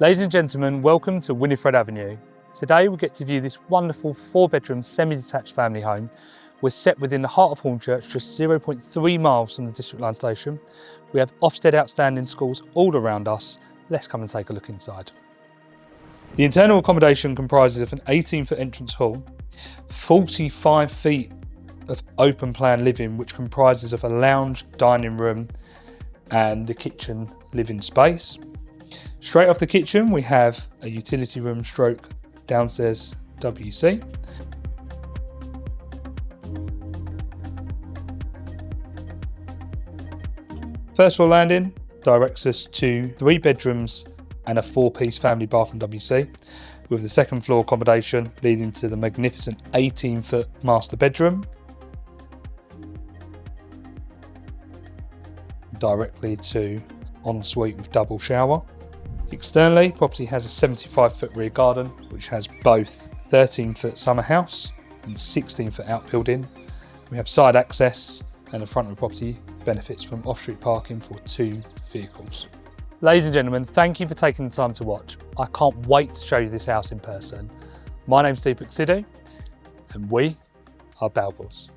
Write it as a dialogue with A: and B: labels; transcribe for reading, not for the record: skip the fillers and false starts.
A: Ladies and gentlemen, welcome to Winifred Avenue. Today we get to view this wonderful 4-bedroom semi-detached family home. We're set within the heart of Hornchurch, just 0.3 miles from the District Line station. We have Ofsted outstanding schools all around us. Let's come and take a look inside. The internal accommodation comprises of an 18-foot entrance hall, 45 feet of open plan living, which comprises of a lounge, dining room and the kitchen living space. Straight off the kitchen we have a utility room stroke downstairs WC. First floor landing directs us to 3 bedrooms and a 4-piece family bath and WC, with the second floor accommodation leading to the magnificent 18-foot master bedroom. Directly to ensuite with double shower. Externally, property has a 75-foot rear garden, which has both 13-foot summer house and 16-foot outbuilding. We have side access, and the front of the property benefits from off-street parking for 2 vehicles. Ladies and gentlemen, thank you for taking the time to watch. I can't wait to show you this house in person. My name's DETACHED, and we are BOASTING.